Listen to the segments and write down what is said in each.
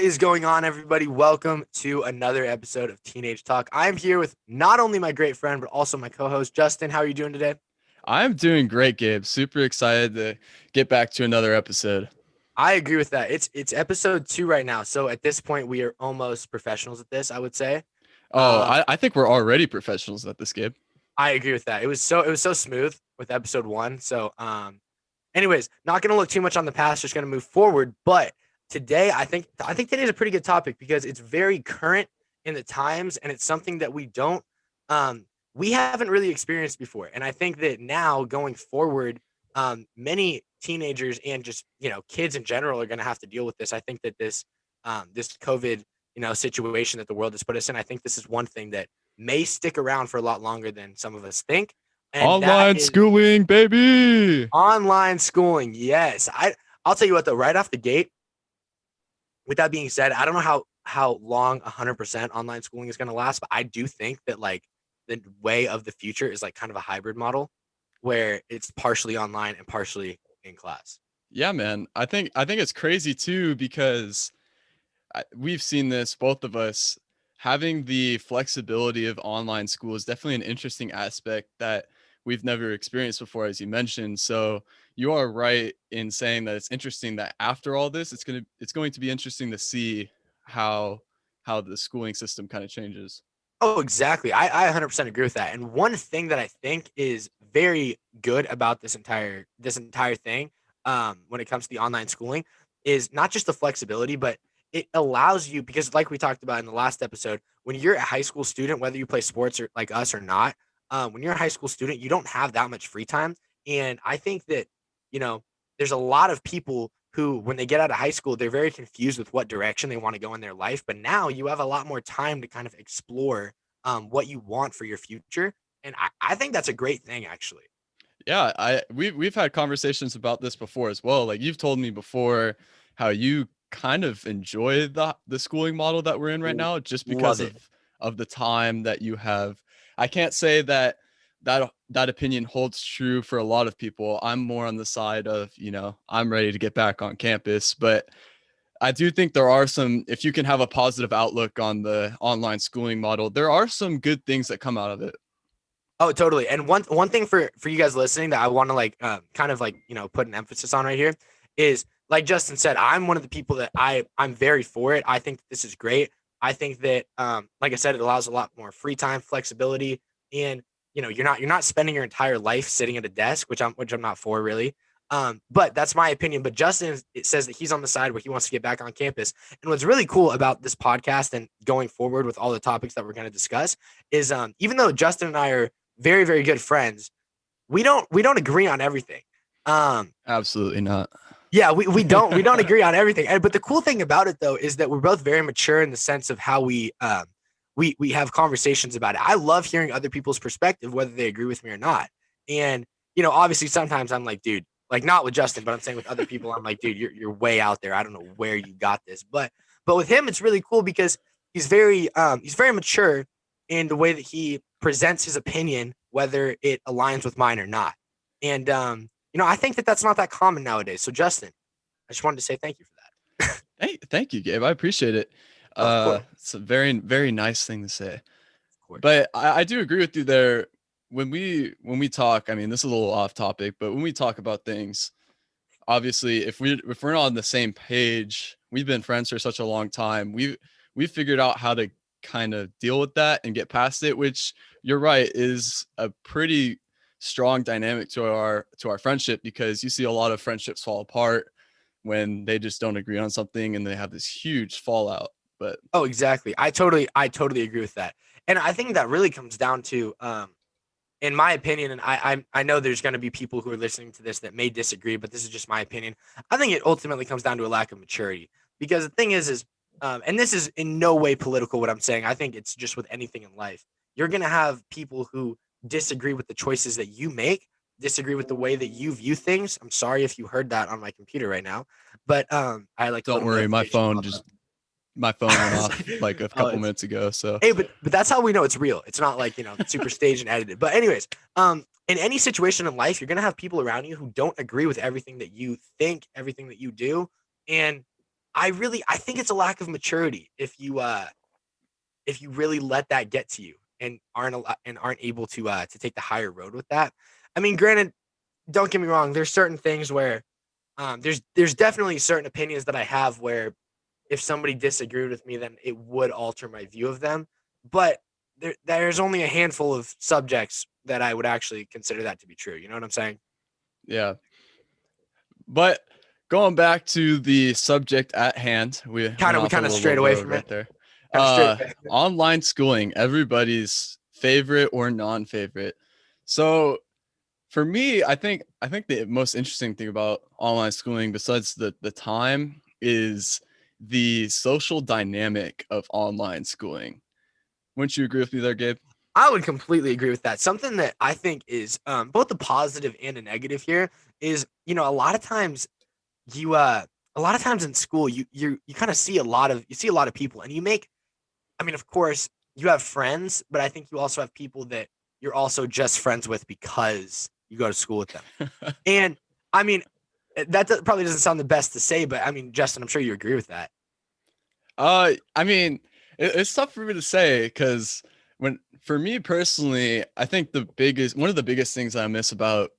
is going on, everybody? Welcome to another episode of Teenage Talk. I'm here with not only my great friend, but also my co-host, Justin. How are you doing today? I'm doing great, Gabe. Super excited to get back to another episode. I agree with that. It's episode 2 right now. So at this point, we are almost professionals at this, I would say. Oh, Um, I think we're already professionals at this, Gabe. I agree with that. It was so smooth with episode 1. So anyways, not gonna look too much on the past, just gonna move forward. But today, I think today's a pretty good topic because it's very current in the times, and it's something that um we haven't really experienced before. And I think that now going forward, many teenagers and just kids in general are gonna have to deal with this. I think that this COVID situation that the world has put us in, I think this is one thing that may stick around for a lot longer than some of us think, and that Online is schooling, baby. online schooling. Yes. I'll tell you what though, right off the gate, with that being said, I don't know how long 100% online schooling is going to last, but I do think that like the way of the future is like kind of a hybrid model where it's partially online and partially in class. Yeah, man. I think it's crazy too because we've seen this, both of us. Having the flexibility of online school is definitely an interesting aspect that we've never experienced before, as you mentioned. So you are right in saying that it's interesting that after all this, it's going to be interesting to see how how the schooling system kind of changes. Oh, exactly. I 100% agree with that. And one thing that I think is very good about this entire thing, when it comes to the online schooling, is not just the flexibility, but it allows you, because like we talked about in the last episode, when you're a high school student, whether you play sports or like us or not, when you're a high school student, you don't have that much free time. And I think that you know there's a lot of people who, when they get out of high school, they're very confused with what direction they want to go in their life. But now you have a lot more time to kind of explore what you want for your future. And I think that's a great thing, actually. Yeah, we've had conversations about this before as well. Like you've told me before how you kind of enjoy the schooling model that we're in right L- now just because Love it. of the time that you have. I can't say that opinion holds true for a lot of people. I'm more on the side of, I'm ready to get back on campus, but I do think there are some, if you can have a positive outlook on the online schooling model, there are some good things that come out of it. Oh, totally. And one thing for you guys listening that I want to like kind of like put an emphasis on right here is, like Justin said, I'm one of the people that I'm very for it. I think this is great. I think that like I said, it allows a lot more free time, flexibility, and you're not spending your entire life sitting at a desk, which I'm not for really. But that's my opinion. But Justin, it says that he's on the side where he wants to get back on campus. And what's really cool about this podcast and going forward with all the topics that we're going to discuss is, even though Justin and I are very, very good friends, we don't agree on everything. Um, Absolutely not. yeah, we don't agree on everything. But the cool thing about it though is that we're both very mature in the sense of how we have conversations about it. I love hearing other people's perspective, whether they agree with me or not. And obviously sometimes I'm like, dude, like not with Justin, but I'm saying with other people, I'm like, dude, you're way out there. I don't know where you got this. But with him, it's really cool because he's very mature in the way that he presents his opinion, whether it aligns with mine or not. And I think that that's not that common nowadays. So Justin, I just wanted to say thank you for that. Hey, thank you, Gabe. I appreciate it. Of course, It's a very, very nice thing to say. of course. But I do agree with you there. When we talk, I mean, this is a little off topic, but when we talk about things, obviously, if we're not on the same page, we've been friends for such a long time. We've figured out how to kind of deal with that and get past it, which you're right is a pretty strong dynamic to our friendship because you see a lot of friendships fall apart when they just don't agree on something and they have this huge fallout. But Oh, exactly. I totally agree with that. And I think that really comes down to, in my opinion, and I know there's going to be people who are listening to this that may disagree, but this is just my opinion. I think it ultimately comes down to a lack of maturity, because the thing is, and this is in no way political what I'm saying. I think it's just with anything in life. You're going to have people who disagree with the choices that you make, disagree with the way that you view things. I'm sorry if you heard that on my computer right now, but I had like a don't little worry, notification pop up. my phone went off like a Oh, couple minutes ago. So hey, but that's how we know it's real. It's not like super staged and edited. But anyways, in any situation in life, you're gonna have people around you who don't agree with everything that you think, everything that you do, and I think it's a lack of maturity if you really let that get to you and aren't able to take the higher road with that. I mean, granted, don't get me wrong. There's certain things where there's definitely certain opinions that I have where if somebody disagreed with me, then it would alter my view of them. But there's only a handful of subjects that I would actually consider that to be true. You know what I'm saying? Yeah. But going back to the subject at hand, we went We off a kind of little strayed away road from it. right there. Kind of straight away. Online schooling, everybody's favorite or non-favorite. So for me, I think the most interesting thing about online schooling, besides the time, is the social dynamic of online schooling. Wouldn't you agree with me there, Gabe? I would completely agree with that. Something that I think is both a positive and a negative here is, a lot of times you a lot of times in school you kind of see a lot of people and you make I mean, of course, you have friends, but I think you also have people that you're also just friends with because you go to school with them. And I mean, probably doesn't sound the best to say, but I mean, Justin, I'm sure you agree with that. I mean, it's tough for me to say because for me personally, I think one of the biggest things I miss about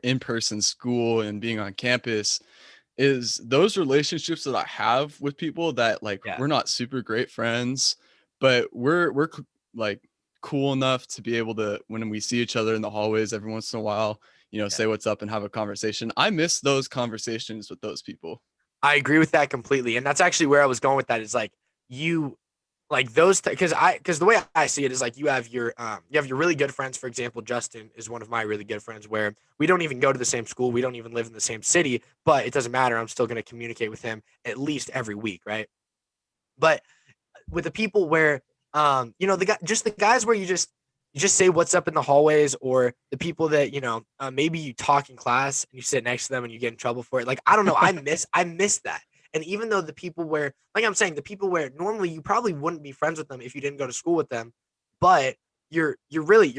in-person school and being on campus is those relationships that I have with people that like Yeah. we're not super great friends, but like cool enough to be able to when we see each other in the hallways every once in a while, Yeah. say what's up and have a conversation. I miss those conversations with those people. I agree with that completely. And that's actually where I was going with that is like you like those because the way I see it is like you have your really good friends. For example, Justin is one of my really good friends where we don't even go to the same school, we don't even live in the same city, but it doesn't matter. I'm still going to communicate with him at least every week, right? But with the people where the guys where you just say what's up in the hallways, or the people that maybe you talk in class and you sit next to them and you get in trouble for it. Like, I don't know, I miss that. And even though the people where, like I'm saying, the people where normally you probably wouldn't be friends with them if you didn't go to school with them, but you're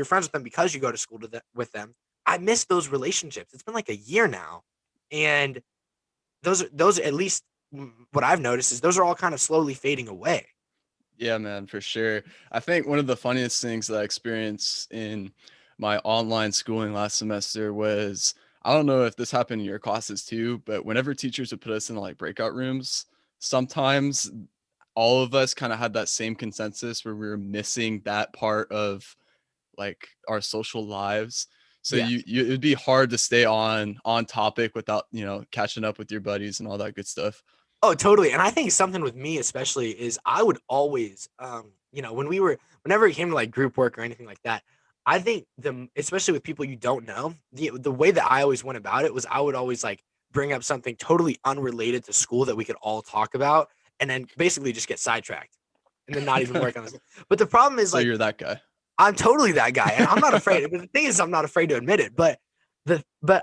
friends with them because you go to school with them. I miss those relationships. It's been like a year now, and those at least what I've noticed is those are all kind of slowly fading away. Yeah, man, for sure. I think one of the funniest things that I experienced in my online schooling last semester was I don't know if this happened in your classes too, but whenever teachers would put us in like breakout rooms, sometimes all of us kind of had that same consensus where we were missing that part of like our social lives. So Yeah. it'd be hard to stay on topic without, catching up with your buddies and all that good stuff. Oh, totally. And I think something with me especially is I would always, whenever it came to like group work or anything like that, I think especially with people you don't know, the way that I always went about it was I would always like bring up something totally unrelated to school that we could all talk about, and then basically just get sidetracked and then not even work on this. But the problem is So like you're that guy. I'm totally that guy, and I'm not afraid. But the thing is, I'm not afraid to admit it. But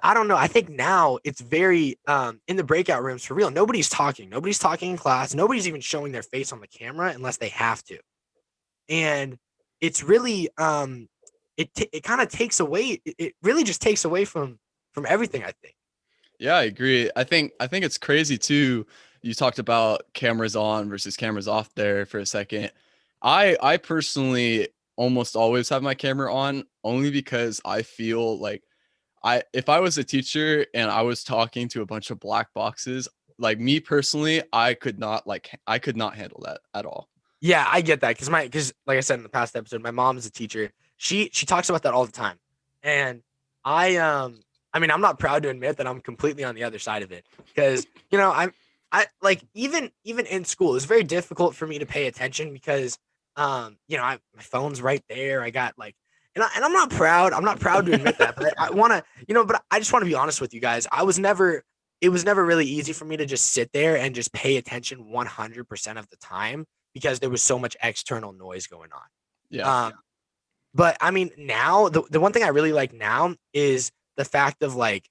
I don't know. I think now it's very in the breakout rooms for real. Nobody's talking. Nobody's talking in class. Nobody's even showing their face on the camera unless they have to. And it's really it kind of takes away. It really just takes away from everything. I think. Yeah, I agree. I think it's crazy too. You talked about cameras on versus cameras off there for a second. I personally almost always have my camera on only because I feel like if I was a teacher and I was talking to a bunch of black boxes, like me personally, I could not handle that at all. Yeah, I get that because like I said in the past episode, my mom is a teacher. She talks about that all the time, and I mean I'm not proud to admit that I'm completely on the other side of it because I like even in school it's very difficult for me to pay attention because my phone's right there. I got like and I'm not proud. I'm not proud to admit that, but I want to but I just want to be honest with you guys. It was never really easy for me to just sit there and just pay attention 100% of the time because there was so much external noise going Yeah. on. But I mean, now the one thing I really like now is the fact of like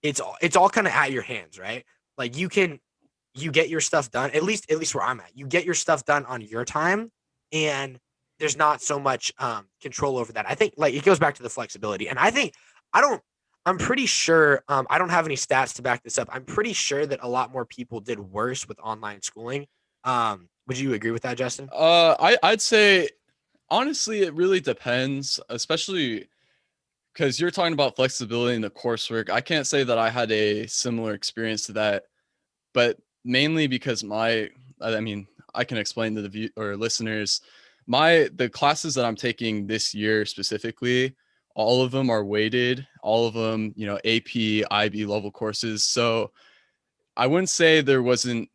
it's all kind of at your hands, right? Like you get your stuff done at least where I'm at. You get your stuff done on your time, and there's not so much control over that. I think like it goes back to the flexibility, and I think I don't I'm pretty sure, I don't have any stats to back this up. I'm pretty sure that a lot more people did worse with online schooling. Would you agree with that, Justin? I'd say honestly, it really depends, especially because you're talking about flexibility in the coursework. I can't say that I had a similar experience to that, but mainly because I mean, I can explain to the view or listeners, the classes that I'm taking this year specifically, all of them are weighted, all of them, AP, IB level courses. So I wouldn't say there wasn't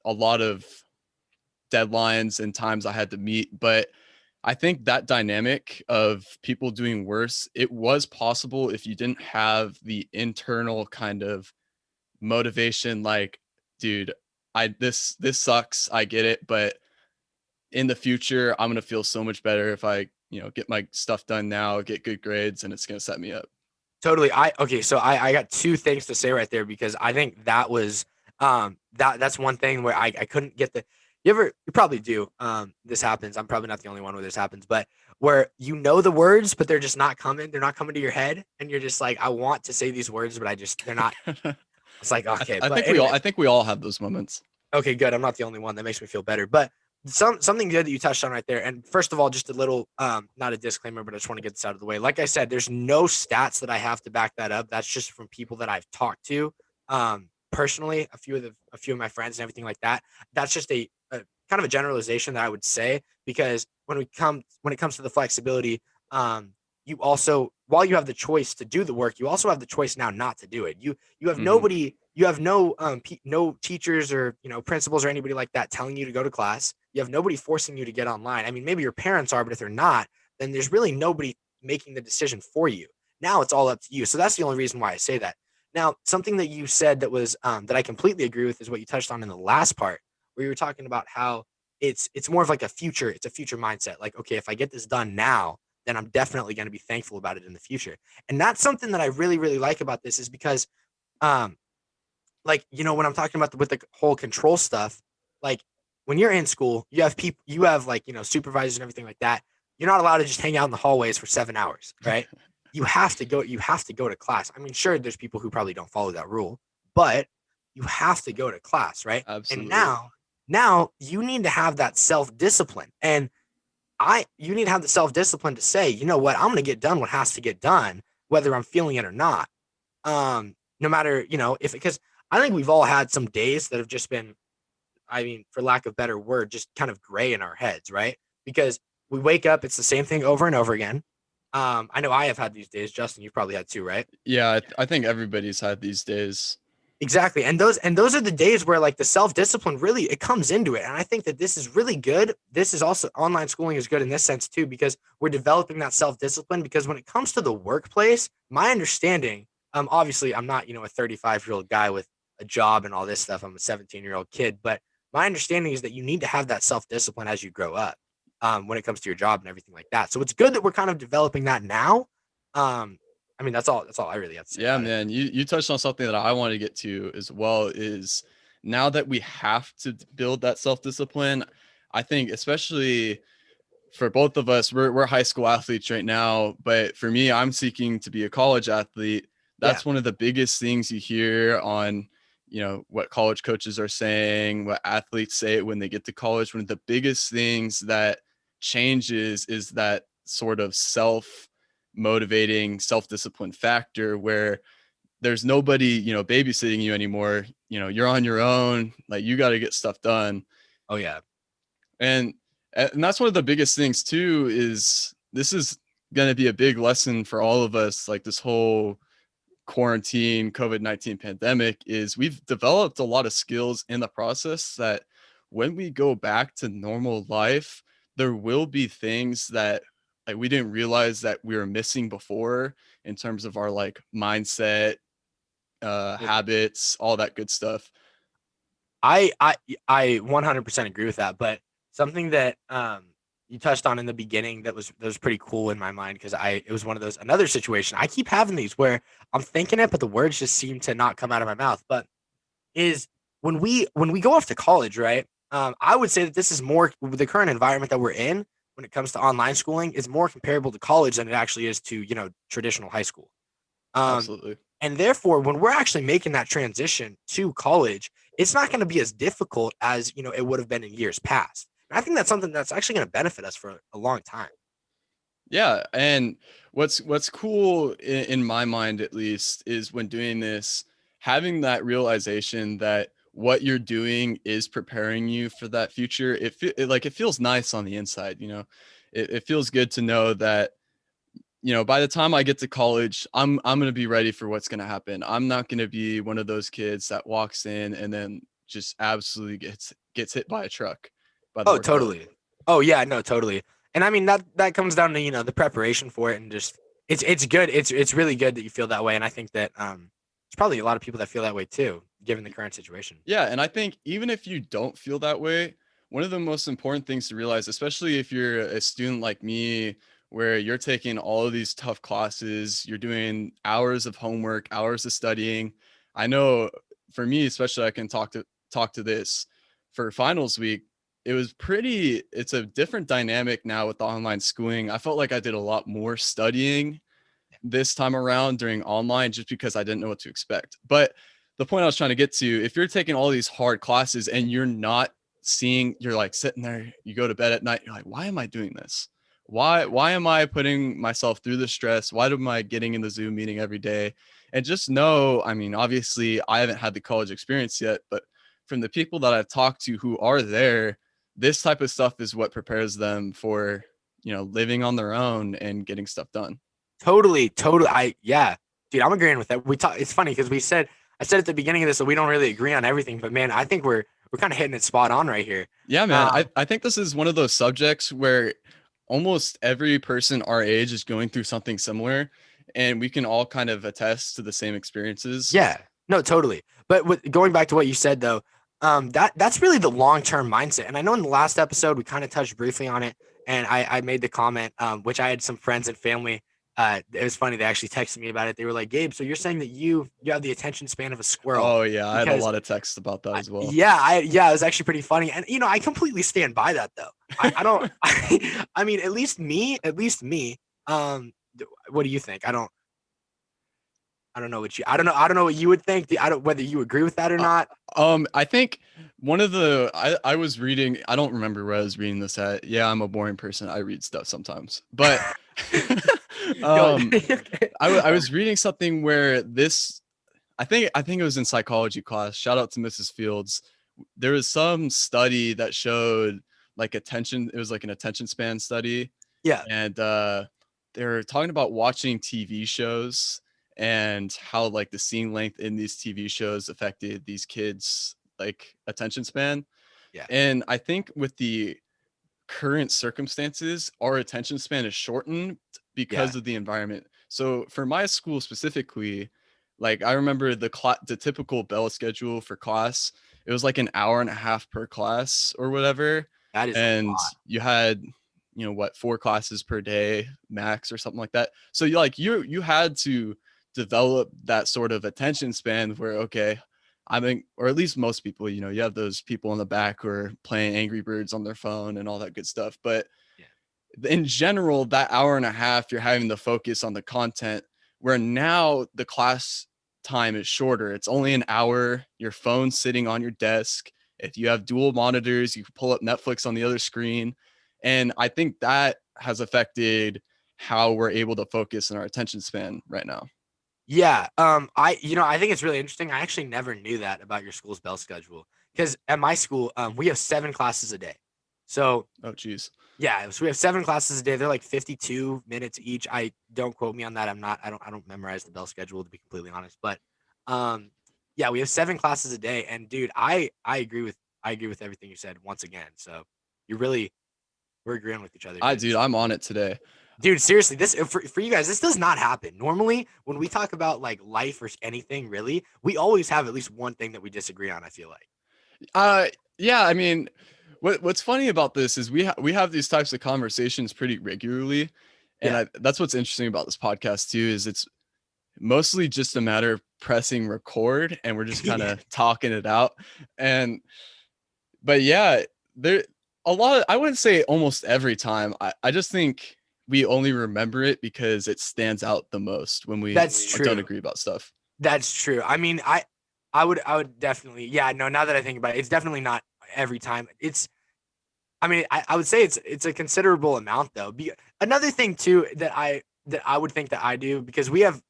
a lot of deadlines and times I had to meet, but I think that dynamic of people doing worse, it was possible if you didn't have the internal kind of motivation, like, dude, this sucks, I get it, but in the future I'm going to feel so much better if I, get my stuff done now, get good grades, and it's going to set me up. Totally. Okay, so I got two things to say right there because I think that was that's one thing where I couldn't get the you probably do. This happens. I'm probably not the only one where this happens, but where the words, but they're just not coming. They're not coming to your head, and you're just like, I want to say these words, but they're not. It's like, okay, I but think we all anyways, I think we all have those moments. okay, good. I'm not the only one. That makes me feel better. But something good that you touched on right there. And first of all, just a little not a disclaimer, but I just want to get this out of the way. Like I said, there's no stats that I have to back that up. That's just from people that I've talked to. Personally, a few of my friends and everything like that. That's just a kind of a generalization that I would say because when it comes to the flexibility, you also, while you have the choice to do the work, you also have the choice now not to do it. You have Mhm. nobody, you have no teachers or principals or anybody like that telling you to go to class. You have nobody forcing you to get online. I mean, maybe your parents are, but if they're not, then there's really nobody making the decision for you. Now it's all up to you. So that's the only reason why I say that. Now, something that you said that was that I completely agree with is what you touched on in the last part, where you were talking about how it's more of like it's a future mindset. Like, okay, if I get this done now, then I'm definitely going to be thankful about it in the future. And that's something that I really, really like about this is because, um, like, when I'm talking about with the whole control stuff, like when you're in school, you have like, supervisors and everything like that. You're not allowed to just hang out in the hallways for 7 hours, right? You have to go to class. I mean, sure, there's people who probably don't follow that rule, but you have to go to class, right? And Absolutely. now you need to have that self-discipline. And you need to have the self-discipline to say, you know what, I'm going to get done what has to get done, whether I'm feeling it or not. No matter, if because I think we've all had some days that have just been, I mean, for lack of better word, just kind of gray in our heads, right? Because we wake up, it's the same thing over and over again. I know I have had these days. Justin, you've probably had too, right? Yeah, I think everybody's had these days. Exactly. And those are the days where like the self-discipline really it comes into it. And I think that this is really good. This is also online schooling is good in this sense too, because we're developing that self-discipline. Because when it comes to the workplace, my understanding, obviously I'm not, a 35-year-old guy with a job and all this stuff. I'm a 17-year-old kid, but my understanding is that you need to have that self-discipline as you grow up, when it comes to your job and everything like that. So it's good that we're kind of developing that now. Um, I mean, that's all I really have to say Yeah, about it. man, you touched on something that I want to get to as well is now that we have to build that self-discipline, I think especially for both of us, we're high school athletes right now, but for me, I'm seeking to be a college athlete. Yeah. That's one of the biggest things you hear on, what college coaches are saying, what athletes say when they get to college. One of the biggest things that changes is that sort of self-motivating, self-discipline factor where there's nobody, babysitting you anymore. You're on your own, like you got to get stuff done. Oh yeah. And and that's one of the biggest things too is this is going to be a big lesson for all of us, like this whole quarantine COVID-19 pandemic is we've developed a lot of skills in the process that when we go back to normal life, there will be things that like we didn't realize that we were missing before in terms of our like mindset, habits, all that good stuff. I 100% agree with that. But something that you touched on in the beginning that was pretty cool in my mind because I it was one of those another situation. I keep having these where I'm thinking it, but the words just seem to not come out of my mouth. But is when we go off to college, right? I would say that this is more the current environment that we're in when it comes to online schooling is more comparable to college than it actually is to traditional high school. Absolutely. And therefore, when we're actually making that transition to college, it's not going to be as difficult as, you know, it would have been in years past. And I think that's something that's actually going to benefit us for a long time. Yeah, and what's cool in my mind at least is when doing this, having that realization that what you're doing is preparing you for that future. It feels nice on the inside, you know. It feels good to know that, you know, by the time I get to college, I'm going to be ready for what's going to happen. I'm not going to be one of those kids that walks in and then just absolutely gets hit by a truck by the Oh, workload. totally. Oh yeah, no, totally. And I mean that comes down to, you know, the preparation for it, and just it's good. It's really good that you feel that way, and I think that there's probably a lot of people that feel that way too, given the current situation. Yeah, and I think even if you don't feel that way, one of the most important things to realize, especially if you're a student like me, where you're taking all of these tough classes, you're doing hours of homework, hours of studying. I know for me, especially, I can talk to this for finals week. It's a different dynamic now with the online schooling. I felt like I did a lot more studying this time around during online just because I didn't know what to expect. But the point I was trying to get to, if you're taking all these hard classes and you're like sitting there, you go to bed at night, you're like, why am I doing this? Why am I putting myself through the stress? Why am I getting in the Zoom meeting every day? And just know, I mean, obviously I haven't had the college experience yet, but from the people that I've talked to who are there, this type of stuff is what prepares them for, you know, living on their own and getting stuff done. Totally, totally. Yeah, dude, I'm agreeing with that. It's funny because I said at the beginning of this that we don't really agree on everything, but man, I think we're kind of hitting it spot on right here. Yeah, man. Um, I think this is one of those subjects where almost every person our age is going through something similar, and we can all kind of attest to the same experiences. yeah, no, totally. But going back to what you said though, that's really the long term mindset. And I know in the last episode we kind of touched briefly on it, and I made the comment, which I had some friends and family. It was funny. They actually texted me about it. They were like, "Gabe, so you're saying that you have the attention span of a squirrel?" Oh yeah, I had a Because lot of texts about that as well. yeah, it was actually pretty funny. And you know, I completely stand by that though. I don't. I mean, at least me. What do you think? I don't know what you would think. I don't whether you agree with that or Uh, not. I think I was reading, I don't remember where I was reading this at. Yeah, I'm a boring person. I read stuff sometimes, but Yo, um, I was reading something where I think it was in psychology class. Shout out to Mrs. Fields. There was some study that showed like attention. It was like an attention span study, yeah, and they were talking about watching TV shows and how like the scene length in these TV shows affected these kids' like attention span. yeah, And I think with the current circumstances, our attention span is shortened yeah, because of the environment. So for my school specifically, like I remember the typical bell schedule for class, it was like an hour and a half per class or whatever. that is a And lot. you had, you know, what, 4 classes per day max or something like that. So you had to develop that sort of attention span where, okay, I mean, or at least most people, you know, you have those people in the back who are playing Angry Birds on their phone and all that good stuff. But Yeah, in general, that hour and a half, you're having to focus on the content, where now the class time is shorter. It's only an hour, your phone's sitting on your desk. If you have dual monitors, you can pull up Netflix on the other screen. And I think that has affected how we're able to focus in our attention span right now. yeah. I think it's really interesting. I actually never knew that about your school's bell schedule because at my school, we have 7 classes a day. So Oh, geez. yeah, so we have 7 classes a day. They're like 52 minutes each. I don't quote me on that. I don't memorize the bell schedule to be completely honest. But um yeah, we have 7 classes a day. And dude, I agree with everything you said once again. So you really we're agreeing with each other here. Dude, I'm on it today. Dude, seriously, this for you guys, this does not happen. Normally, when we talk about like life or anything, really, we always have at least one thing that we disagree on, I feel like. Uh, yeah, I mean, what's funny about this is we have these types of conversations pretty regularly, and Yeah. that's what's interesting about this podcast too, is it's mostly just a matter of pressing record and we're just kind Yeah. of talking it out. And but yeah, there I wouldn't say almost every time. I just think we only remember it because it stands out the most when we That's don't true. agree about stuff. That's true. I mean, I would definitely, yeah, no, now that I think about it, it's definitely not every time. I mean, I would say it's a considerable amount though. Another thing too that I would think that I do, because we have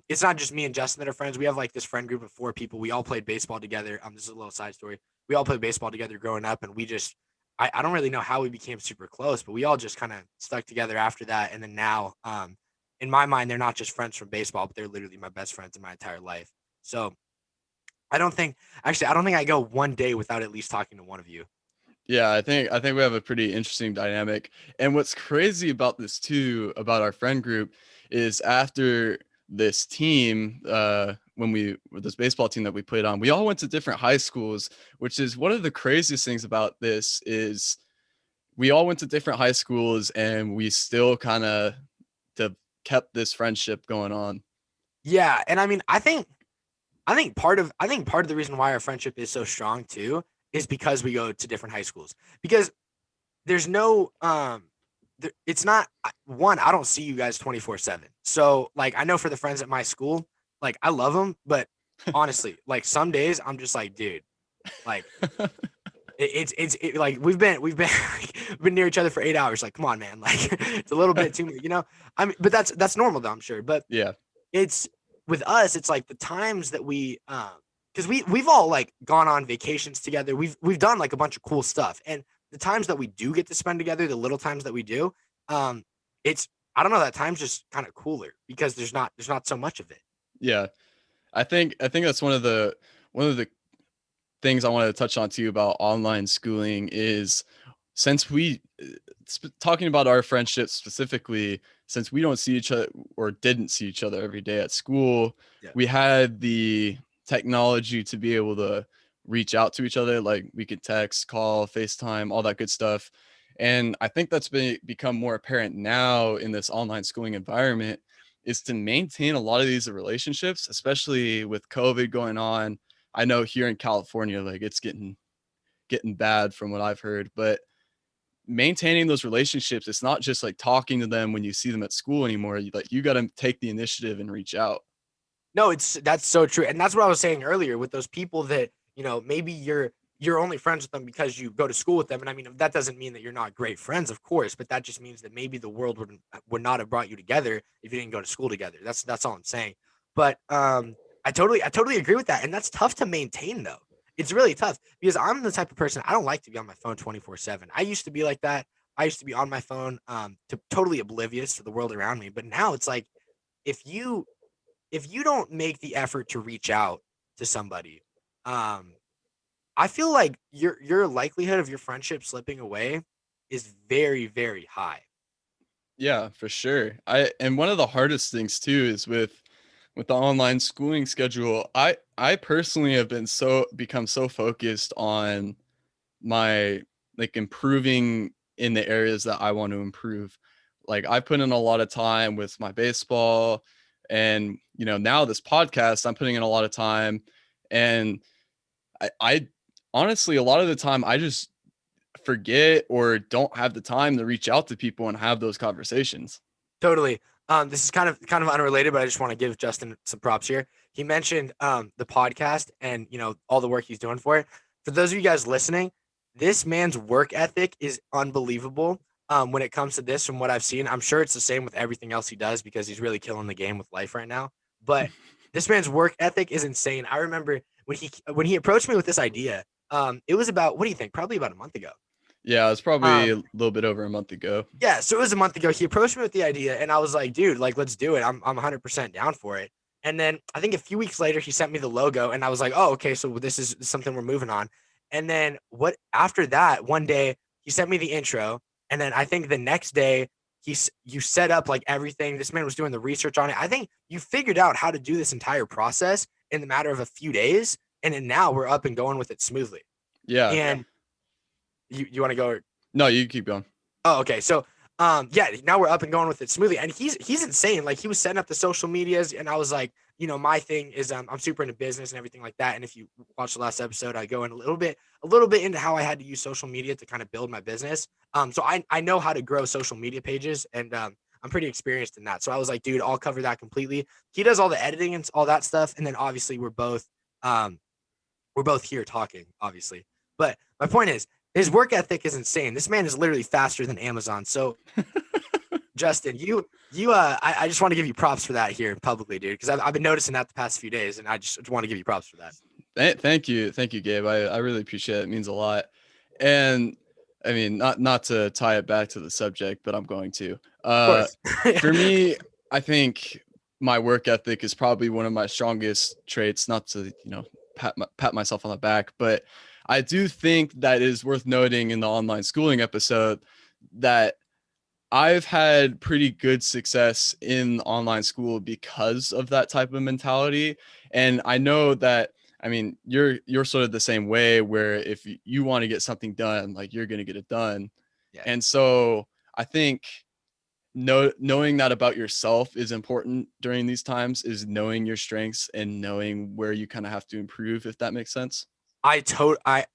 it's not just me and Justin that are friends. We have like this friend group of 4 people. We all played baseball together. This is a little side story. We all played baseball together growing up, and we just I don't really know how we became super close, but we all just kind of stuck together after that. And then now, in my mind, they're not just friends from baseball, but they're literally my best friends in my entire life. So I don't think I don't think I go one day without at least talking to one of you. Yeah, I think we have a pretty interesting dynamic. And what's crazy about this too, about our friend group, is after this team, when we with this baseball team that we played on, we all went to different high schools, which is one of the craziest things about this is we all went to different high schools and we still kind of kept this friendship going on. Yeah, and I mean, I think part of the reason why our friendship is so strong too is because we go to different high schools. Because there's no it's not one, I don't see you guys 24/7. So like I know for the friends at my school, like I love them, but honestly, like some days I'm just like, dude, like like we've been like, we've been near each other for 8 hours. Like, come on, man. Like it's a little bit too much, you know? I mean, but that's normal though, I'm sure. But Yeah. it's with us, it's like the times that we because we've all like gone on vacations together. We've done like a bunch of cool stuff. And the times that we do get to spend together, the little times that we do, um, it's I don't know, that time's just kind of cooler because there's not so much of it. Yeah. I think that's one of the things I wanted to touch on to you about online schooling is since talking about our friendship specifically, since we don't see each other or didn't see each other every day at school, Yeah. we had the technology to be able to reach out to each other. Like we could text, call, FaceTime, all that good stuff. And I think that's become more apparent now in this online schooling environment is to maintain a lot of these relationships, especially with COVID going on. I know here in California, like it's getting bad from what I've heard, but maintaining those relationships, it's not just like talking to them when you see them at school anymore. You got to take the initiative and reach out. No, that's so true. And that's what I was saying earlier with those people that, maybe you're only friends with them because you go to school with them. And I mean, that doesn't mean that you're not great friends, of course, but that just means that maybe the world would not have brought you together if you didn't go to school together. That's all I'm saying. But I totally agree with that. And that's tough to maintain though. It's really tough because I'm the type of person, I don't like to be on my phone 24/7. I used to be like that. I used to be on my phone to totally oblivious to the world around me. But now it's like if you if you don't make the effort to reach out to somebody, um, I feel like your likelihood of your friendship slipping away is very, very high. Yeah, for sure. And one of the hardest things too is with the online schooling schedule. I personally have become so focused on my like improving in the areas that I want to improve. Like I put in a lot of time with my baseball and now this podcast, I'm putting in a lot of time. And I honestly a lot of the time I just forget or don't have the time to reach out to people and have those conversations. Totally. This is kind of unrelated, but I just want to give Justin some props here. He mentioned the podcast and all the work he's doing for it. For those of you guys listening, this man's work ethic is unbelievable. When it comes to this, from what I've seen, I'm sure it's the same with everything else he does because he's really killing the game with life right now. But this man's work ethic is insane. I remember when he approached me with this idea. It was about, what do you think? Probably about a month ago. Yeah, it's probably Um, a little bit over a month ago. Yeah, so it was a month ago. He approached me with the idea, and I was like, "Dude, like, let's do it. I'm 100% down for it." And then I think a few weeks later, he sent me the logo, and I was like, "Oh, okay, so this is something we're moving on." And then what? After that, one day he sent me the intro, and then I think the next day you set up like everything. This man was doing the research on it. I think you figured out how to do this entire process in the matter of a few days, and then now we're up and going with it smoothly. Yeah. And you want to go? No, you keep going. Oh, okay. So, yeah, now we're up and going with it smoothly, and he's insane. Like he was setting up the social medias, and I was like, my thing is, I'm super into business and everything like that. And if you watch the last episode, I go in a little bit into how I had to use social media to kind of build my business. So I know how to grow social media pages, and I'm pretty experienced in that. So I was like, dude, I'll cover that completely. He does all the editing and all that stuff. And then obviously we're both here talking, obviously. But my point is, his work ethic is insane. This man is literally faster than Amazon. So Justin, I just want to give you props for that here publicly, dude, because I've been noticing that the past few days, and I just want to give you props for that. Thank you, Gabe. I really appreciate it. It means a lot. And I mean, not to tie it back to the subject, but I'm going to. Of course. For me, I think my work ethic is probably one of my strongest traits. Not to pat myself on the back, but I do think that it is worth noting in the online schooling episode that I've had pretty good success in online school because of that type of mentality. And I know that, I mean, you're sort of the same way, where if you want to get something done, like, you're going to get it done. Yeah. And so I think knowing that about yourself is important during these times, is knowing your strengths and knowing where you kind of have to improve, if that makes sense.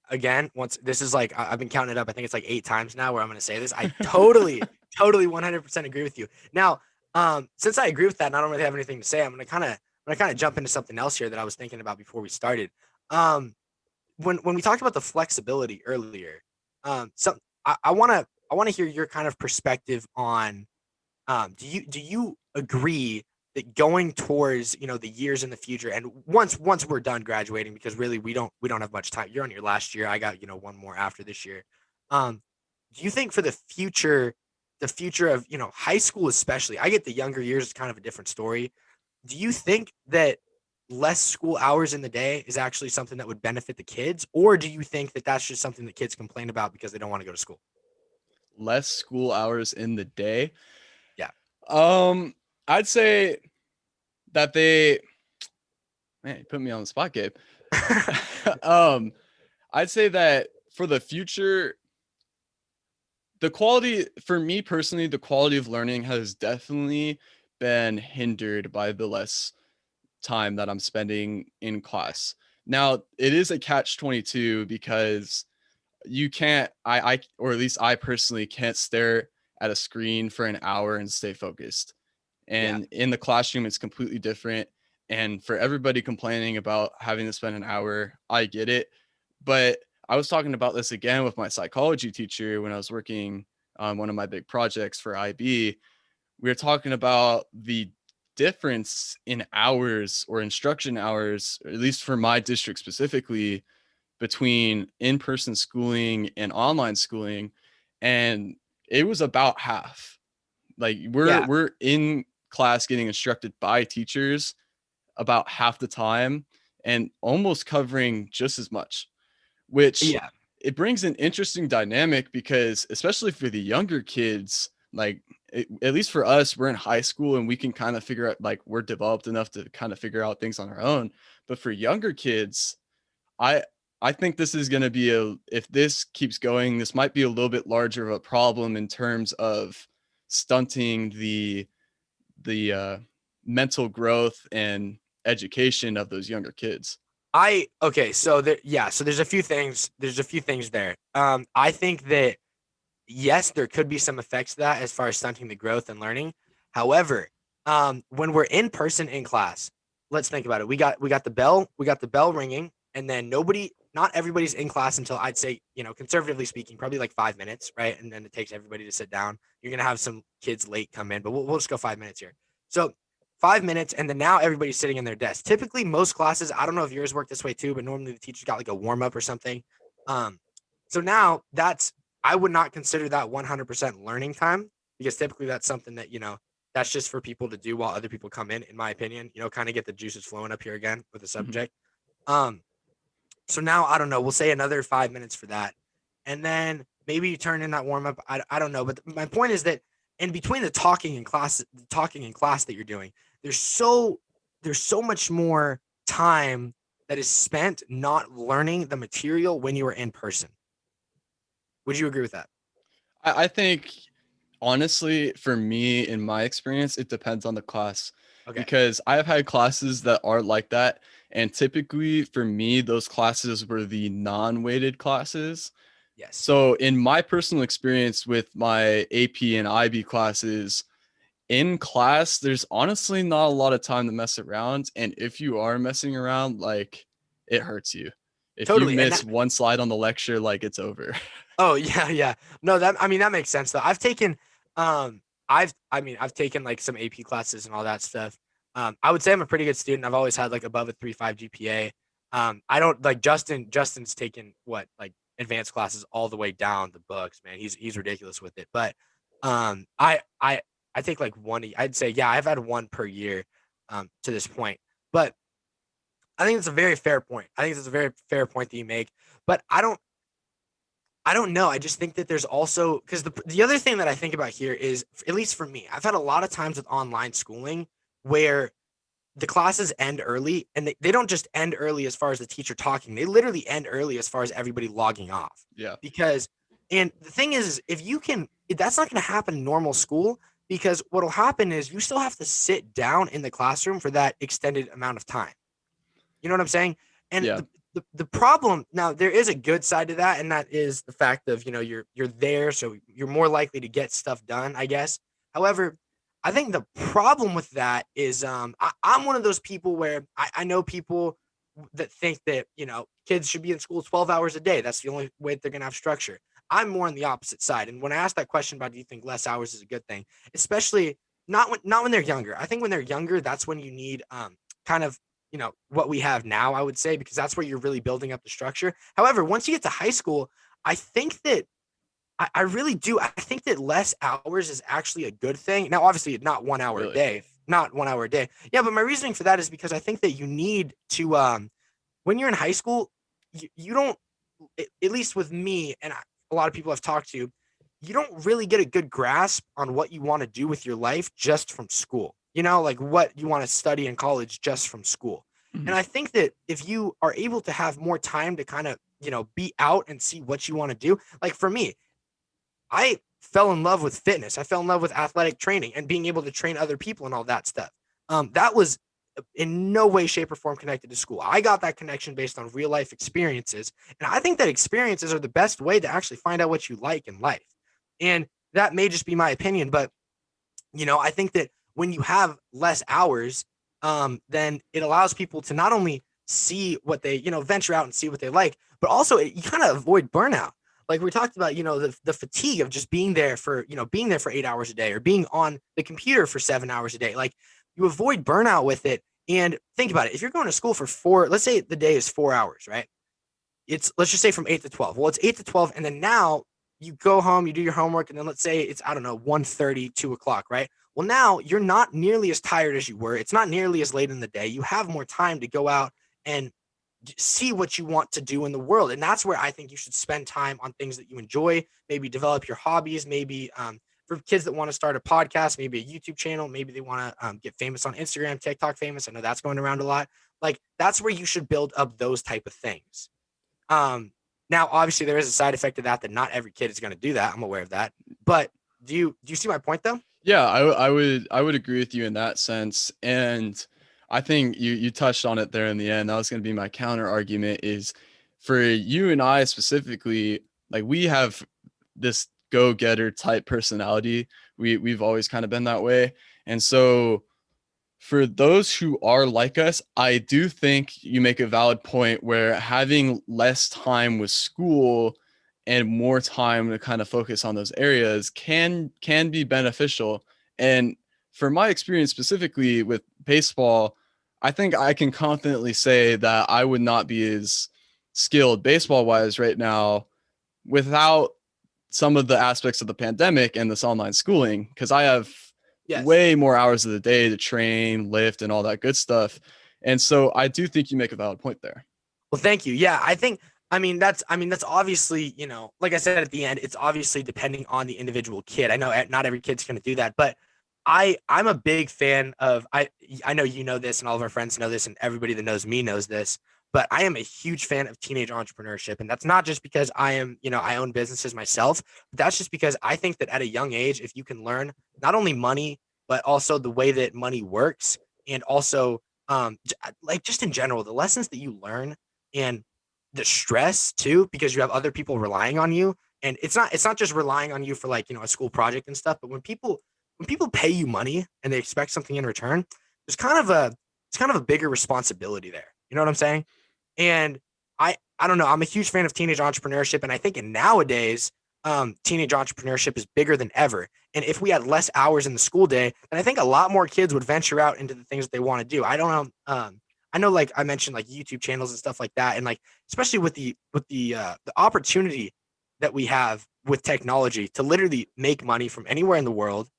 Again, once this is like, I've been counting it up. I think it's like 8 times now where I'm going to say this. I totally 100% agree with you. Now, since I agree with that and I don't really have anything to say, I'm going to kind of jump into something else here that I was thinking about before we started. When we talked about the flexibility earlier, I want to hear your kind of perspective on, do you agree that going towards, the years in the future, and once we're done graduating, because really we don't have much time. You're on your last year. I got, one more after this year. Do you think for the future of, high school especially, I get the younger years is kind of a different story. Do you think that less school hours in the day is actually something that would benefit the kids, or do you think that that's just something that kids complain about because they don't want to go to school? Less school hours in the day. Yeah. I'd say that man, you put me on the spot, Gabe. I'd say that for the future, for me personally, the quality of learning has definitely been hindered by the less time that I'm spending in class. Now, it is a catch-22 because you can't, or at least I personally can't stare at a screen for an hour and stay focused. And in the classroom, it's completely different. And for everybody complaining about having to spend an hour, I get it. But I was talking about this again with my psychology teacher when I was working on one of my big projects for IB. We were talking about the difference in hours or instruction hours, or at least for my district specifically, between in-person schooling and online schooling. And it was about half. Like, we're in class getting instructed by teachers about half the time and almost covering just as much, which it brings an interesting dynamic, because especially for the younger kids, like, at least for us, we're in high school and we can kind of figure out, like, we're developed enough to kind of figure out things on our own. But for younger kids, I think this is going to be if this keeps going, this might be a little bit larger of a problem in terms of stunting the mental growth and education of those younger kids. So there's a few things. There. I think that yes, there could be some effects to that as far as stunting the growth and learning. However, when we're in person in class, let's think about it. We got the bell ringing, and then not everybody's in class until, I'd say, conservatively speaking, probably like 5 minutes, right? And then it takes everybody to sit down. You're gonna have some kids late come in, but we'll just go 5 minutes here. So 5 minutes, and then now everybody's sitting in their desk. Typically, most classes, I don't know if yours work this way too, but normally the teacher's got like a warm up or something. So now I would not consider that 100% learning time, because typically that's something that, that's just for people to do while other people come in my opinion, kind of get the juices flowing up here again with the subject. So now, I don't know, we'll say another 5 minutes for that. And then maybe you turn in that warm up. I don't know. But my point is that in between the talking in class that you're doing, there's so much more time that is spent not learning the material when you are in person. Would you agree with that? I think, honestly, for me, in my experience, it depends on the class. Okay. Because I've had classes that are like that. And typically for me, those classes were the non-weighted classes. Yes. So in my personal experience with my AP and IB classes, in class, there's honestly not a lot of time to mess around. And if you are messing around, like, it hurts you. If you Totally. And miss one slide on the lecture, like, it's over. oh yeah, yeah. No, that makes sense though. I've taken I've taken like some AP classes and all that stuff. I would say I'm a pretty good student. I've always had like above a 3.5 GPA. I don't like Justin's taken what like advanced classes all the way down the books, man. He's ridiculous with it. But I take like one. I'd say yeah, I've had one per year to this point. But I think it's a very fair point. I think it's a very fair point that you make. But I don't know. I just think that there's also because the other thing that I think about here is, at least for me, I've had a lot of times with online schooling where the classes end early, and they don't just end early as far as the teacher talking. They literally end early as far as everybody logging off. Yeah. Because, and the thing is, that's not going to happen in normal school, because what'll happen is you still have to sit down in the classroom for that extended amount of time. You know what I'm saying? And Yeah. the problem now, there is a good side to that, and that is the fact of, you're there, so you're more likely to get stuff done, I guess. However, I think the problem with that is I'm one of those people where I know people that think that kids should be in school 12 hours a day. That's the only way they're gonna have structure. I'm more on the opposite side. And when I asked that question about, do you think less hours is a good thing, especially not when they're younger. I think when they're younger, that's when you need kind of what we have now, I would say, because that's where you're really building up the structure. However, once you get to high school, I think that I really do. I think that less hours is actually a good thing. Now, obviously, not 1 hour a Really? day, not 1 hour a day. Yeah, but my reasoning for that is because I think that you need to, when you're in high school, you don't, at least with me and a lot of people I've talked to, you don't really get a good grasp on what you want to do with your life just from school. Like what you want to study in college just from school. And Mhm. I think that if you are able to have more time to kind of, be out and see what you want to do, like for me, I fell in love with fitness. I fell in love with athletic training and being able to train other people and all that stuff. That was in no way, shape, or form connected to school. I got that connection based on real life experiences. And I think that experiences are the best way to actually find out what you like in life. And that may just be my opinion, but I think that when you have less hours, then it allows people to not only see what they, venture out and see what they like, but also you kind of avoid burnout. Like we talked about, the fatigue of just being there for 8 hours a day, or being on the computer for 7 hours a day. Like you avoid burnout with it. And think about it. If you're going to school for let's say the day is 4 hours, right? Let's just say from 8 to 12. Well, it's 8 to 12. And then now you go home, you do your homework, and then let's say it's, I don't know, 1:30, 2 o'clock, right? Well, now you're not nearly as tired as you were. It's not nearly as late in the day. You have more time to go out and see what you want to do in the world. And that's where I think you should spend time on things that you enjoy, maybe develop your hobbies, maybe for kids that want to start a podcast, maybe a YouTube channel, maybe they want to get famous on Instagram, TikTok famous. I know that's going around a lot. Like that's where you should build up those type of things. Now obviously there is a side effect of that not every kid is going to do that. I'm aware of that. But do you see my point though? Yeah, I would agree with you in that sense. And I think you touched on it there in the end. That was going to be my counter argument is for you and I specifically, like we have this go-getter type personality. We've always kind of been that way. And so for those who are like us, I do think you make a valid point where having less time with school and more time to kind of focus on those areas can be beneficial. And for my experience specifically with baseball, I think I can confidently say that I would not be as skilled baseball wise right now without some of the aspects of the pandemic and this online schooling, because I have Yes. way more hours of the day to train, lift, and all that good stuff. And so I do think you make a valid point there. Well, thank you. Yeah, I mean that's obviously, like I said at the end, it's obviously depending on the individual kid. I know not every kid's going to do that, but I'm a big fan of I know you know this and all of our friends know this and everybody that knows me knows this, but I am a huge fan of teenage entrepreneurship. And that's not just because I own businesses myself, but that's just because I think that at a young age, if you can learn not only money, but also the way that money works, and also like just in general, the lessons that you learn and the stress too, because you have other people relying on you. And it's not just relying on you for like, a school project and stuff, but when people when people pay you money and they expect something in return, there's kind of a it's kind of a bigger responsibility there. You know what I'm saying? And I don't know. I'm a huge fan of teenage entrepreneurship, and I think in nowadays, teenage entrepreneurship is bigger than ever. And if we had less hours in the school day, then I think a lot more kids would venture out into the things that they want to do. I don't know. I know, like I mentioned, like YouTube channels and stuff like that, and like especially with the opportunity that we have with technology to literally make money from anywhere in the world,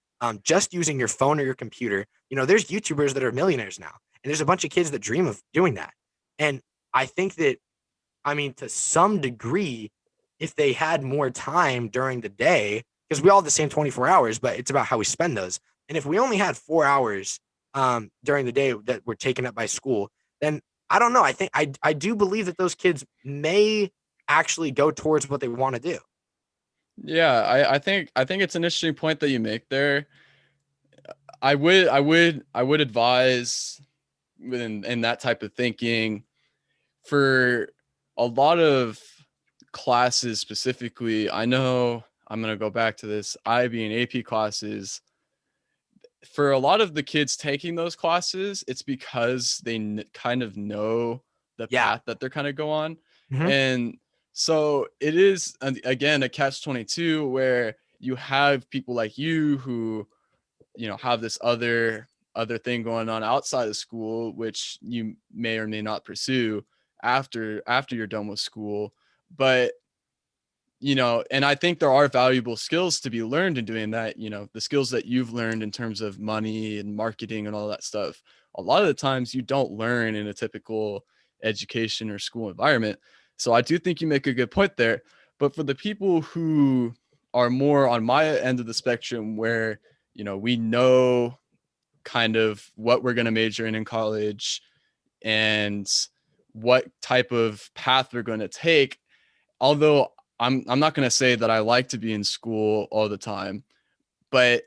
just using your phone or your computer. You know, there's YouTubers that are millionaires now, and there's a bunch of kids that dream of doing that. And I think that, I mean, to some degree, if they had more time during the day, because we all have the same 24 hours, but it's about how we spend those. And if we only had 4 hours during the day that were taken up by school, then I don't know. I do believe that those kids may actually go towards what they want to do. Yeah, I think it's an interesting point that you make there. I would advise in that type of thinking for a lot of classes specifically. I know I'm going to go back to this IB and AP classes. For a lot of the kids taking those classes, it's because they kind of know the Yeah. path that they're kind of go on. Mm-hmm. And so it is, again, a catch 22 where you have people like you who, have this other thing going on outside of school, which you may or may not pursue after you're done with school. But and I think there are valuable skills to be learned in doing that. The skills that you've learned in terms of money and marketing and all that stuff, a lot of the times you don't learn in a typical education or school environment. So I do think you make a good point there. But for the people who are more on my end of the spectrum, where we know kind of what we're going to major in college and what type of path we're going to take, although I'm not going to say that I like to be in school all the time, but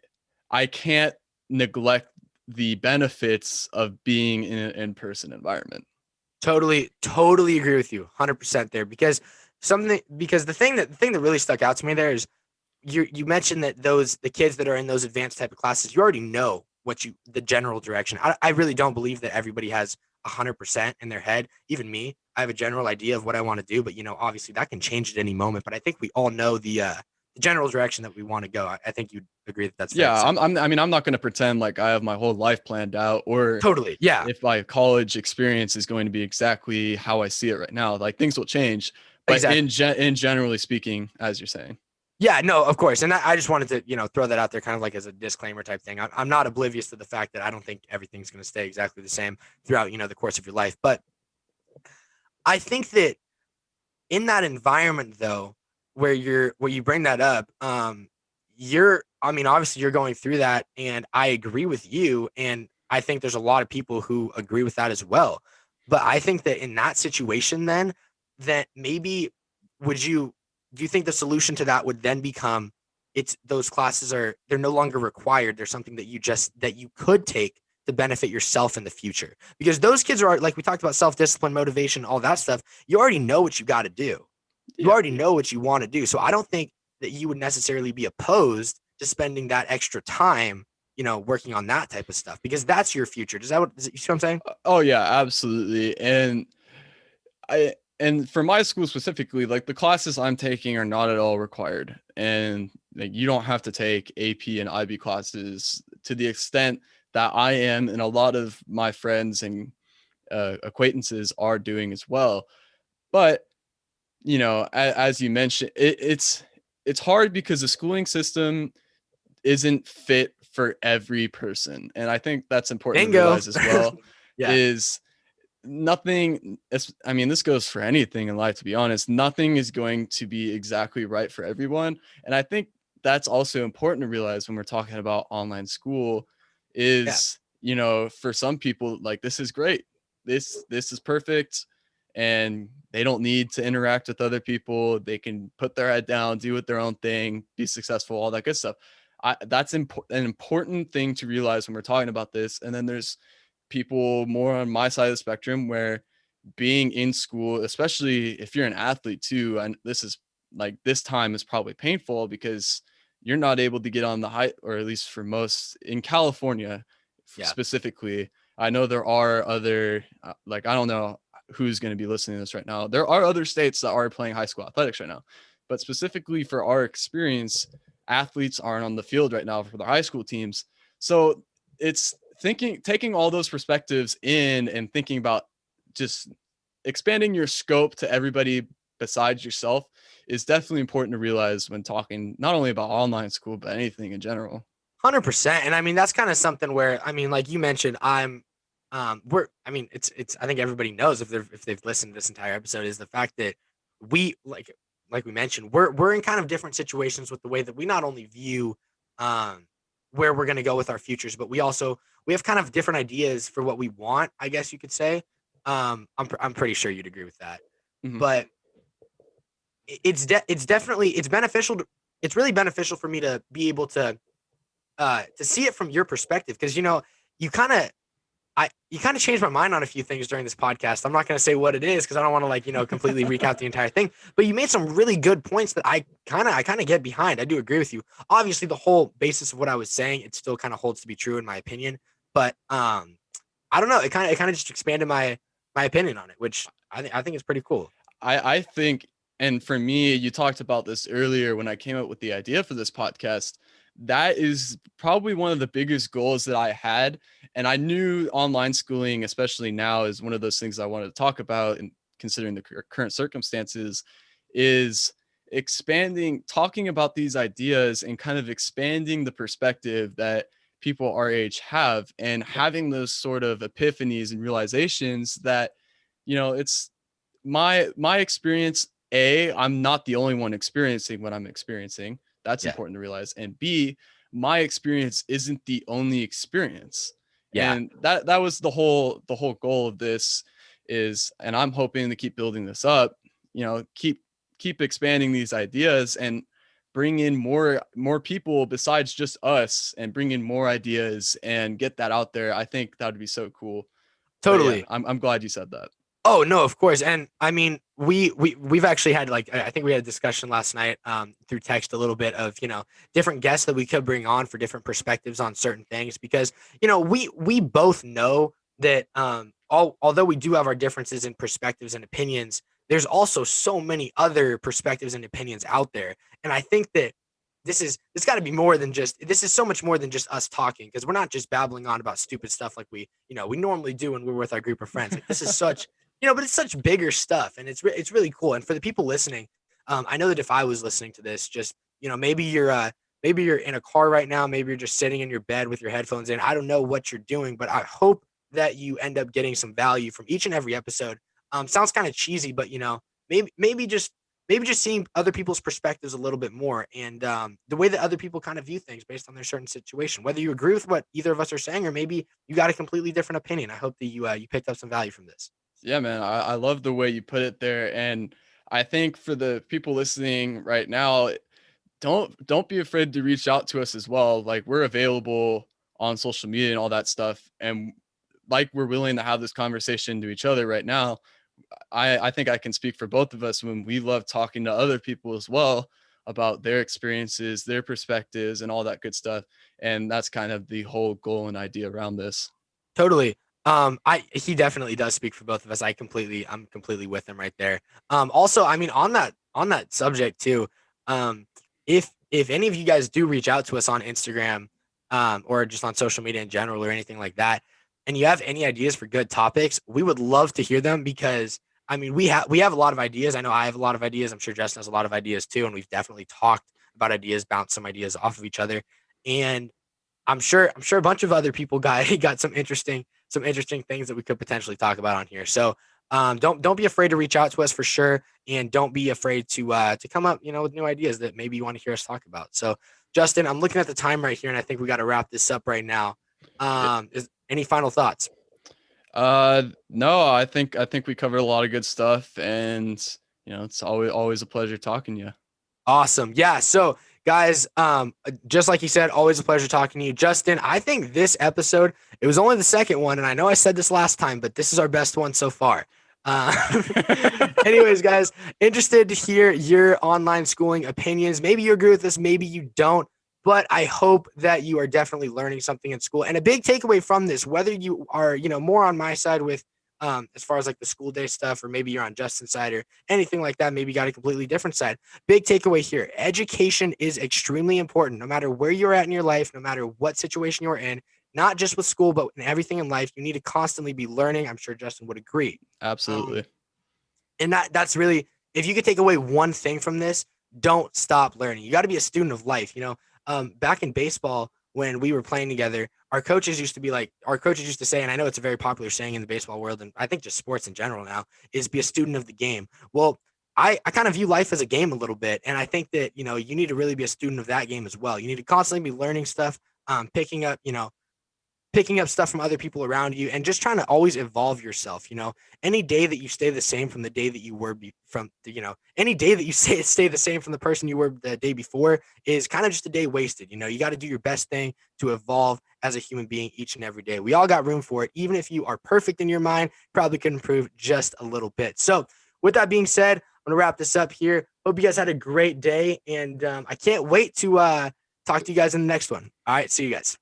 I can't neglect the benefits of being in an in-person environment. Totally agree with you 100% there, because the thing that really stuck out to me there is you mentioned that the kids that are in those advanced type of classes, you already know the general direction. I really don't believe that everybody has 100% in their head. Even me, I have a general idea of what I want to do, but obviously that can change at any moment. But I think we all know the general direction that we want to go. I think you'd agree that that's fair to Yeah, say. I'm not going to pretend like I have my whole life planned out, or Totally. Yeah. if my college experience is going to be exactly how I see it right now. Like, things will change, but Exactly. in generally speaking, as you're saying. Yeah, no, of course. And I just wanted to, throw that out there kind of like as a disclaimer type thing. I'm not oblivious to the fact that I don't think everything's going to stay exactly the same throughout, the course of your life. But I think that in that environment though, where you bring that up, I mean, obviously you're going through that, and I agree with you. And I think there's a lot of people who agree with that as well. But I think that in that situation, then that maybe would you do you think the solution to that would then become, it's those classes they're no longer required. They're something that you could take to benefit yourself in the future, because those kids are, like we talked about, self-discipline, motivation, all that stuff. You already know what you got to do. You Yeah. already know what you want to do. So I don't think that you would necessarily be opposed to spending that extra time, working on that type of stuff, because that's your future. You see what I'm saying? Oh yeah, absolutely. And for my school specifically, like, the classes I'm taking are not at all required. And like, you don't have to take AP and IB classes to the extent that I am, and a lot of my friends and acquaintances are doing as well. But as you mentioned, it's hard because the schooling system isn't fit for every person, and I think that's important to Bingo. realize as well. Yeah. Is nothing I mean, this goes for anything in life, to be honest. Nothing is going to be exactly right for everyone, and I think that's also important to realize when we're talking about online school. Yeah. Is for some people, like, this is great, this is perfect, and they don't need to interact with other people. They can put their head down, do their own thing, be successful, all that good stuff. That's an important thing to realize when we're talking about this. And then there's people more on my side of the spectrum, where being in school, especially if you're an athlete too, and this time is probably painful because you're not able to get on the high, or at least for most in California Yeah. specifically. I know there are other, like, I don't know who's going to be listening to this right now. There are other states that are playing high school athletics right now, but specifically for our experience, athletes aren't on the field right now for the high school teams. So it's taking all those perspectives in and thinking about just expanding your scope to everybody besides yourself is definitely important to realize when talking not only about online school, but anything in general. 100%. And I mean, that's kind of something where, I mean, like you mentioned, I mean, I think everybody knows if they've listened to this entire episode is the fact that we, like we mentioned, we're in kind of different situations with the way that we not only view, um, where we're going to go with our futures, but we have kind of different ideas for what we want, I guess you could say. I'm pretty sure you'd agree with that, Mhm. but it's definitely, it's really beneficial for me to be able to see it from your perspective because you kind of you kind of changed my mind on a few things during this podcast. I'm not going to say what it is because I don't want to completely recount the entire thing, but you made some really good points that I kind of get behind. I do agree with you. Obviously the whole basis of what I was saying, it still kind of holds to be true in my opinion, but I don't know, it kind of just expanded my opinion on it, which I think is pretty cool. I think, and for me, you talked about this earlier when I came up with the idea for this podcast. That is probably one of the biggest goals that I had. And I knew online schooling, especially now, is one of those things I wanted to talk about. And considering the current circumstances, is talking about these ideas and kind of expanding the perspective that people our age have and having those sort of epiphanies and realizations that, it's my experience. I'm not the only one experiencing what I'm experiencing. That's Yeah. important to realize. And B, my experience isn't the only experience. Yeah. And that was the whole goal of this is, and I'm hoping to keep building this up, keep expanding these ideas and bring in more people besides just us and bring in more ideas and get that out there. I think that would be so cool. But yeah, Totally. I'm glad you said that. Oh no, of course. And I mean, we've actually had I think we had a discussion last night through text a little bit of, different guests that we could bring on for different perspectives on certain things because, we both know that although we do have our differences in perspectives and opinions, there's also so many other perspectives and opinions out there. And I think that this got to be more than just this is so much more than just us talking because we're not just babbling on about stupid stuff like we normally do when we're with our group of friends. Like this is such but it's such bigger stuff, and it's really cool. And for the people listening, I know that if I was listening to this, just maybe you're in a car right now, maybe you're just sitting in your bed with your headphones in. I don't know what you're doing, but I hope that you end up getting some value from each and every episode. Sounds kind of cheesy, but maybe just seeing other people's perspectives a little bit more, and the way that other people kind of view things based on their certain situation. Whether you agree with what either of us are saying, or maybe you got a completely different opinion. I hope that you picked up some value from this. Yeah, man, I love the way you put it there. And I think for the people listening right now, don't be afraid to reach out to us as well. Like we're available on social media and all that stuff. And like we're willing to have this conversation to each other right now. I think I can speak for both of us when we love talking to other people as well about their experiences, their perspectives, and all that good stuff. And that's kind of the whole goal and idea around this. Totally. He definitely does speak for both of us. I'm completely with him right there. Also, I mean, on that subject too, if any of you guys do reach out to us on Instagram, or just on social media in general or anything like that, and you have any ideas for good topics, we would love to hear them because I mean, we have a lot of ideas. I know I have a lot of ideas. I'm sure Justin has a lot of ideas too, and we've definitely talked about ideas, bounced some ideas off of each other, and I'm sure a bunch of other people got some interesting things that we could potentially talk about on here. So don't be afraid to reach out to us for sure, and don't be afraid to come up with new ideas that maybe you want to hear us talk about. So Justin, I'm looking at the time right here, and I think we got to wrap this up right now. Is any final thoughts? No, I think we covered a lot of good stuff, and it's always a pleasure talking to you. Awesome. Yeah. So, guys, just like you said, always a pleasure talking to you, Justin. I think this episode, it was only the second one, and I know I said this last time, but this is our best one so far. Uh, anyways, guys, interested to hear your online schooling opinions. Maybe you agree with this, maybe you don't, but I hope that you are definitely learning something in school. And a big takeaway from this, whether you are, more on my side with as far as like the school day stuff, or maybe you're on Justin's side or anything like that, maybe you got a completely different side. Big takeaway here, education is extremely important, no matter where you're at in your life, no matter what situation you're in, not just with school, but in everything in life. You need to constantly be learning. I'm sure Justin would agree. Um, Absolutely. and that's really, if you could take away one thing from this, don't stop learning. You got to be a student of life. Back in baseball, when we were playing together, our coaches used to say, and I know it's a very popular saying in the baseball world, and I think just sports in general now, is be a student of the game. Well, I kind of view life as a game a little bit. And I think that, you need to really be a student of that game as well. You need to constantly be learning stuff, picking up stuff from other people around you, and just trying to always evolve yourself. Any day that you stay the same from the day that you were any day that you stay the same from the person you were the day before is kind of just a day wasted. You got to do your best thing to evolve as a human being each and every day. We all got room for it. Even if you are perfect in your mind, probably could improve just a little bit. So with that being said, I'm going to wrap this up here. Hope you guys had a great day, and I can't wait to talk to you guys in the next one. All right, see you guys.